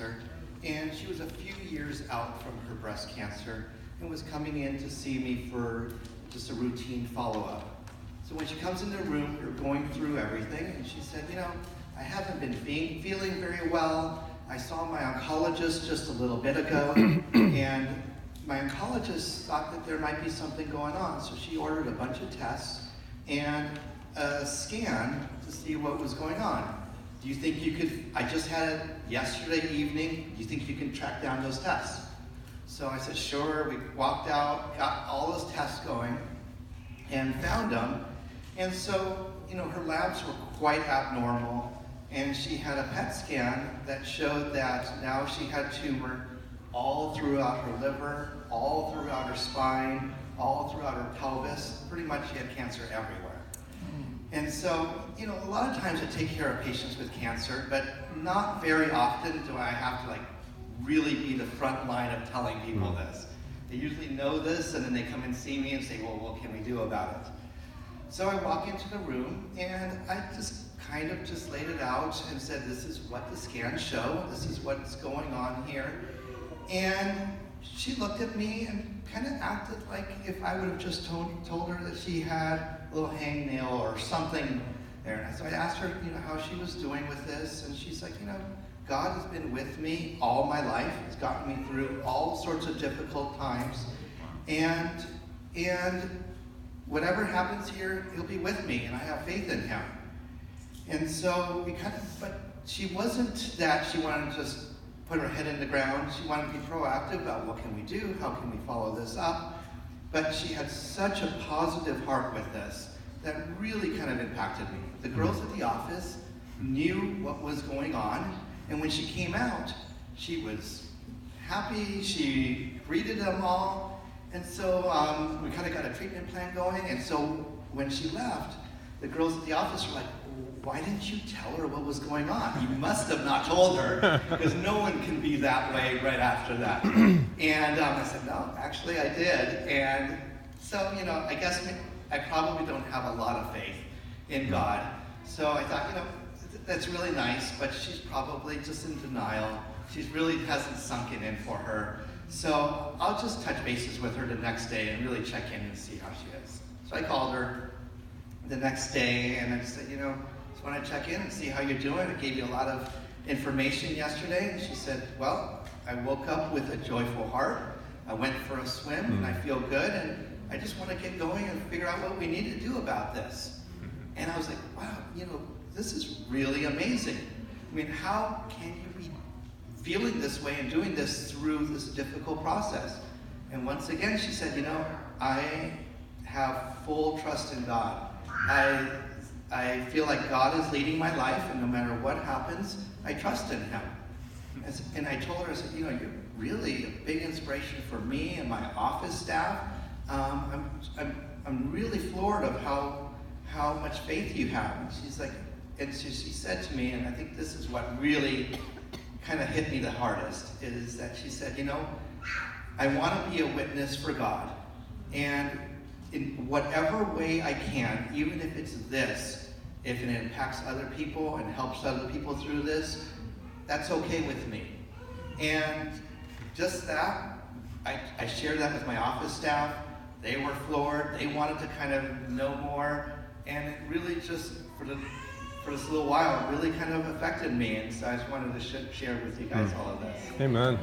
cancer, and she was a few years out from her breast cancer and was coming in to see me for just a routine follow-up. So when she comes in the room, we're going through everything, and she said, I haven't been feeling very well. I saw my oncologist just a little bit ago, and my oncologist thought that there might be something going on. So she ordered a bunch of tests and a scan to see what was going on. Do you think you could, I just had it yesterday evening, do you think you can track down those tests? So I said, sure. We walked out, got all those tests going, and found them. And so, her labs were quite abnormal, and she had a PET scan that showed that now she had tumor all throughout her liver, all throughout her spine, all throughout her pelvis. Pretty much she had cancer everywhere. And so, a lot of times I take care of patients with cancer, but not very often do I have to really be the front line of telling people this. They usually know this, and then they come and see me and say, well, what can we do about it? So I walk into the room, and I just kind of just laid it out and said, this is what the scans show, this is what's going on here. And she looked at me and kind of acted like if I would have just told her that she had a little hangnail or something there. And so I asked her, how she was doing with this, and she's like, God has been with me all my life. He's gotten me through all sorts of difficult times, and whatever happens here, he'll be with me, and I have faith in him. And so but she wasn't that she wanted to just put her head in the ground. She wanted to be proactive about what can we do, how can we follow this up. But she had such a positive heart with this that really kind of impacted me. The girls at the office knew what was going on, and when she came out, she was happy, she greeted them all, and so we kind of got a treatment plan going, and so when she left, the girls at the office were like, why didn't you tell her what was going on? You must have not told her, because no one can be that way right after that. And I said, no, actually I did. And so, I guess I probably don't have a lot of faith in God. So I thought, that's really nice, but she's probably just in denial. She really hasn't sunk it in for her. So I'll just touch bases with her the next day and really check in and see how she is. So I called her the next day, and I just said, just want to check in and see how you're doing. I gave you a lot of information yesterday. And she said, well, I woke up with a joyful heart. I went for a swim, and I feel good, and I just want to get going and figure out what we need to do about this. And I was like, wow, this is really amazing. I mean, how can you be feeling this way and doing this through this difficult process? And once again, she said, I have full trust in God. I feel like God is leading my life, and no matter what happens, I trust in him. And I told her, I said, you're really a big inspiration for me and my office staff. I'm really floored of how much faith you have. And she's like, and she said to me, and I think this is what really kind of hit me the hardest, is that she said, I want to be a witness for God. And in whatever way I can, even if it's this, if it impacts other people and helps other people through this, that's okay with me. And just that, I shared that with my office staff. They were floored. They wanted to kind of know more. And it really just, for this little while, really kind of affected me. And so I just wanted to share with you guys all of this. Amen.